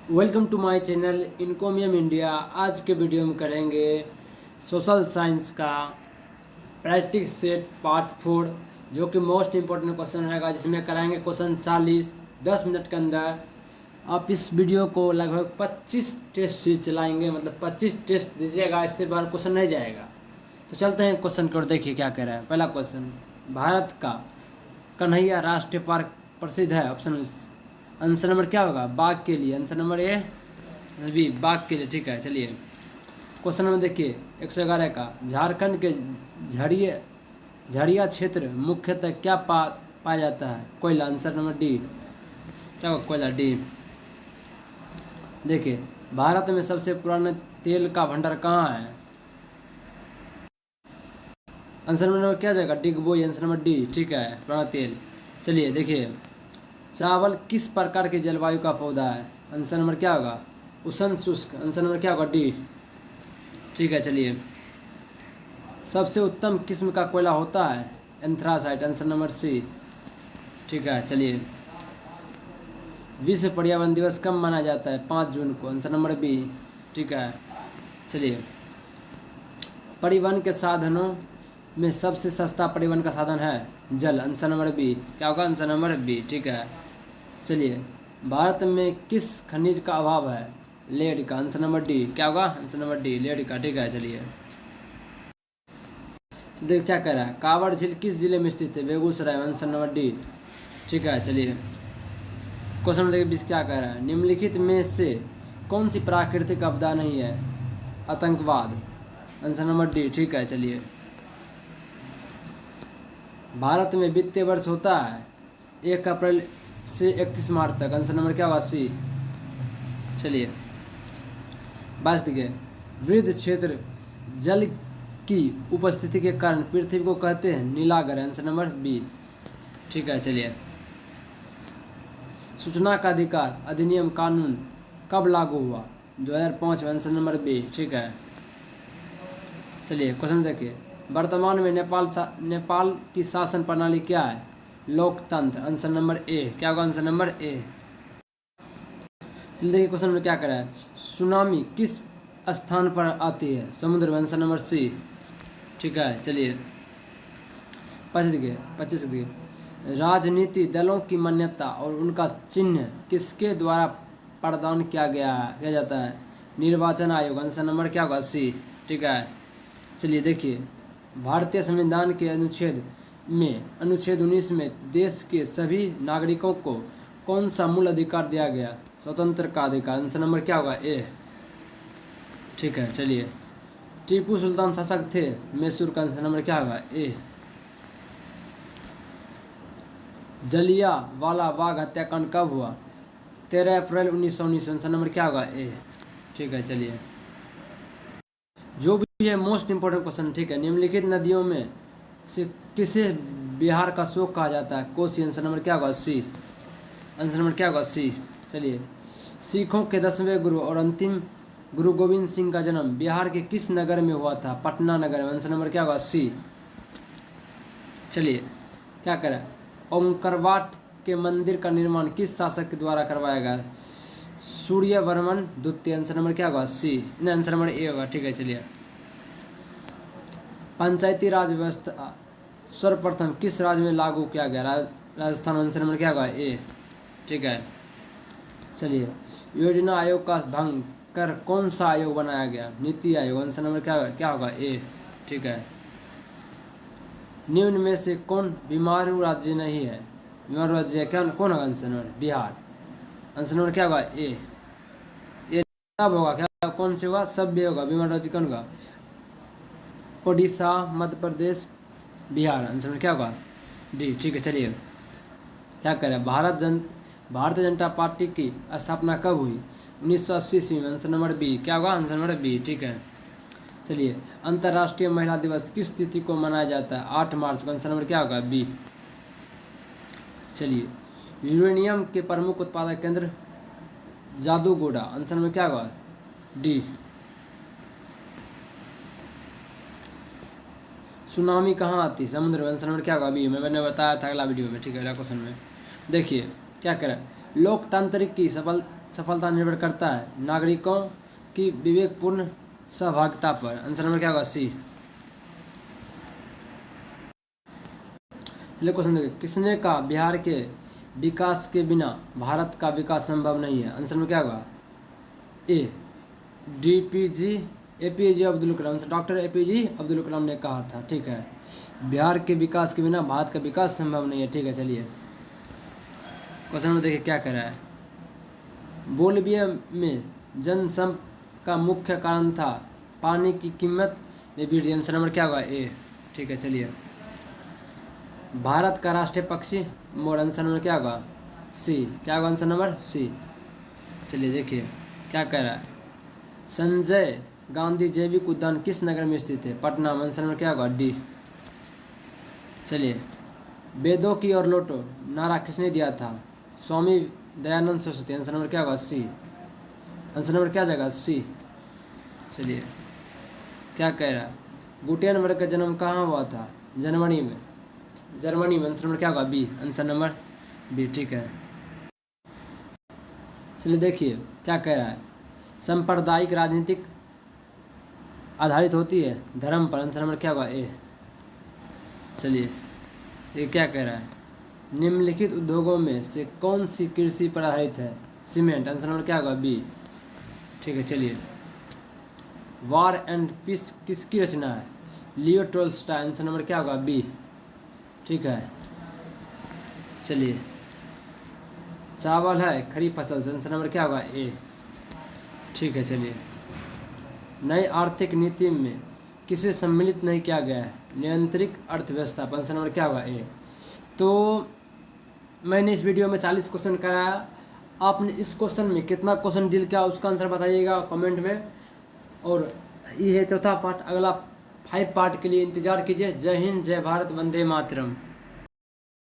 Welcome to my channel encomium India. आज के video में करेंगे सोशल साइंस का प्रैक्टिस सेट पार्ट 4, जो कि मोस्ट इम्पोर्टेंट क्वेश्चन रहेगा, जिसमें कराएंगे क्वेश्चन 40 10 मिनट के अंदर। आप इस वीडियो को लगभग 25 टेस्ट से चलाएंगे, मतलब 25 टेस्ट दीजिएगा, इससे बाहर क्वेश्चन नहीं जाएगा। तो चलते हैं क्वेश्चन की ओर, देखिए क्या कह रहा है। पहला क्वेश्चन, भारत का कन्हैया राष्ट्रीय पार्क प्रसिद्ध है। ऑप्शन आंसर नंबर क्या होगा? बाघ के लिए। आंसर नंबर ए बी, बाघ के लिए। ठीक है, चलिए क्वेश्चन नंबर देखिए 111 का। झारखंड के झड़िया क्षेत्र मुख्यतः क्या पाया जाता है? कोयला। आंसर नंबर डी, क्या होगा? कोयला, डी। देखिए भारत में सबसे पुराना तेल का भंडार कहाँ है? आंसर नंबर क्या जाएगा? डिगबोई। आंसर नंबर डी, ठीक है, पुराना तेल। चलिए देखिए, चावल किस प्रकार की जलवायु का पौधा है? आंसर नंबर क्या होगा? उष्ण शुष्क। आंसर नंबर क्या होगा? डी, ठीक है। चलिए, सबसे उत्तम किस्म का कोयला होता है एंथ्रासाइट। आंसर नंबर सी, ठीक है। चलिए, विश्व पर्यावरण दिवस कब मनाया जाता है? 5 जून को। आंसर नंबर बी, ठीक है। चलिए, परिवहन के साधनों में सबसे सस्ता परिवहन का साधन है जल। आंसर नंबर बी, क्या होगा? आंसर नंबर बी, ठीक है। चलिए, भारत में किस खनिज का अभाव है? लेड का। आंसर नंबर डी, क्या होगा? आंसर नंबर डी, लेड का, ठीक है। चलिए देखिए क्या कह रहा है। कांवड़ झील किस जिले में स्थित है? बेगूसराय। आंसर नंबर डी, ठीक है। चलिए क्वेश्चन नंबर 20 क्या कह रहा है? निम्नलिखित में से कौन सी प्राकृतिक आपदा नहीं है? आतंकवाद। आंसर नंबर डी, ठीक है। चलिए, भारत में वित्तीय वर्ष होता है 1 अप्रैल से 31 मार्च तक। आंसर नंबर क्या होगा? सी। चलिए 22 देखिए, वृद्ध क्षेत्र जल की उपस्थिति के कारण पृथ्वी को कहते हैं नीलागर। आंसर नंबर बी, ठीक है। चलिए, सूचना का अधिकार अधिनियम कानून कब लागू हुआ? 2005 में। आंसर नंबर बी, ठीक है। चलिए क्वेश्चन देखिए, वर्तमान में नेपाल की शासन प्रणाली क्या है? लोकतंत्र। आंसर नंबर ए, क्या होगा? Answer number A. चलिए देखिए क्वेश्चन में क्या करा है। सुनामी किस स्थान पर आती है? समुद्र में। आंसर नंबर सी, ठीक है। चलिए 25 देखिए, राजनीति दलों की मान्यता और उनका चिन्ह किसके द्वारा प्रदान किया जाता है? निर्वाचन आयोग। आंसर नंबर क्या होगा? सी, ठीक है। चलिए देखिए, भारतीय संविधान के अनुच्छेद 19 में देश के सभी नागरिकों को कौन सा मूल अधिकार दिया गया? स्वतंत्र का अधिकार। आंसर नंबर क्या होगा? ए, ठीक है। चलिए, टीपू सुल्तान शासक थे मैसूर का। आंसर नंबर क्या होगा? ए। जलियांवाला बाग हत्याकांड कब हुआ? 13 अप्रैल 1919। आंसर नंबर क्या होगा? ए, ठीक है। चलिए, जो भी है मोस्ट इंपोर्टेंट क्वेश्चन, ठीक है। निम्नलिखित नदियों में से किसे बिहार का शोक कहा जाता है? कोसी। आंसर नंबर क्या होगा? सी। आंसर नंबर क्या होगा? सी। चलिए, सिखों के 10वें गुरु और अंतिम गुरु गोविंद सिंह का जन्म बिहार के किस नगर में हुआ था? पटना नगर में। आंसर नंबर क्या होगा? सी। चलिए क्या करें, ओंकारवाट के मंदिर का निर्माण किस शासक के द्वारा करवाया गया? सूर्यवर्मन द्वितीय। आंसर नंबर क्या होगा? सी। आंसर नंबर ए होगा, ठीक है। चलिए, पंचायती राज व्यवस्था सर्वप्रथम किस राज्य में लागू किया गया? राजस्थान। आंसर नंबर क्या होगा? ए, ठीक है। चलिए, योजना आयोग का भंग कर कौन सा आयोग बनाया गया? नीति आयोग। आंसर नंबर क्या होगा? ए, ठीक है। निम्न में से कौन बीमारू राज्य नहीं है? बीमारू राज्य क्या कौन होगा? Answer number Bihar. Answer number क्या होगा? ए। ये सब होगा क्या? कौन से होगा? सब भी होगा। बीमारू राज्य कौन होगा? ओडिशा, मध्य प्रदेश, बिहार। आंसर नंबर क्या होगा? डी, ठीक है। चलिए क्या करें, भारतीय जनता पार्टी की स्थापना कब हुई? 1980 ईस्वी में। आंसर नंबर बी, क्या होगा? आंसर नंबर बी, ठीक है। चलिए, अंतर्राष्ट्रीय महिला दिवस किस तिथि को मनाया जाता है? 8 मार्च को। आंसर नंबर क्या होगा? बी। चलिए, यूरेनियम के प्रमुख उत्पादक केंद्र जादूगोड़ा। आंसर नंबर क्या होगा? डी। सुनामी कहाँ आती है? समुद्र में। आंसर नंबर क्या होगा? बी। मैंने बताया था अगला वीडियो में, ठीक है। अगला क्वेश्चन में देखिए क्या करें, लोकतांत्रिक की सफलता निर्भर करता है नागरिकों की विवेकपूर्ण सहभागिता पर। आंसर नंबर क्या होगा? सी। चलिए क्वेश्चन देखिए, किसने कहा बिहार के विकास के बिना भारत का विकास संभव नहीं है? आंसर में क्या होगा? ए APJ Abdul Kalam. Doctor APJ Abdul Kalam ने कहा था। ठीक है, बिहार के विकास के बिना भारत का विकास संभव नहीं है। ठीक है, चलिए क्वेश्चन में देखिए क्या कह रहा है। बोलिविया में जनसंपर्क का मुख्य कारण था पानी की कीमत में वृद्धि। आंसर नंबर क्या होगा? ए। ठीक है, चलिए भारत का राष्ट्रीय पक्षी मोर। आंसर नंबर क्या होगा? सी। क्या होगा आंसर नंबर? सी। चलिए देखिए क्या कह रहा है। संजय गांधी जैविक उद्यान किस नगर में स्थित है? पटना। आंसर नंबर क्या होगा? डी। चलिए वेदों की और लौटो नारा किसने दिया था? स्वामी दयानंद सरस्वती। आंसर नंबर क्या होगा? सी। आंसर नंबर क्या जाएगा? सी। चलिए क्या कह रहा है। गुटेनबर्ग का जन्म कहाँ हुआ था? जर्मनी में। आंसर नंबर क्या होगा? बी। Answer number B. ठीक है, चलिए देखिए क्या कह रहा है। सांप्रदायिक राजनीतिक आधारित होती है धर्म पर। आंसर नंबर क्या होगा? ए। चलिए ये क्या कह रहा है। निम्नलिखित उद्योगों में से कौन सी कृषि पर आधारित है? सीमेंट। आंसर नंबर क्या होगा? बी। ठीक है, चलिए वार एंड पीस किसकी रचना है? लियो टोल्स्टॉय। आंसर नंबर क्या होगा? बी। ठीक है, चलिए चावल है खरीफ फसल। आंसर नंबर क्या होगा? ए। ठीक है, चलिए नई आर्थिक नीति में किसे सम्मिलित नहीं किया गया है? नियंत्रित अर्थव्यवस्था। आंसर नंबर क्या होगा? ए। तो मैंने इस वीडियो में 40 क्वेश्चन कराया। आपने इस क्वेश्चन में कितना क्वेश्चन डील किया उसका आंसर बताइएगा कमेंट में। और ये है चौथा पार्ट। अगला 5 पार्ट के लिए इंतजार कीजिए। जय हिंद, जय भारत, वंदे मातरम।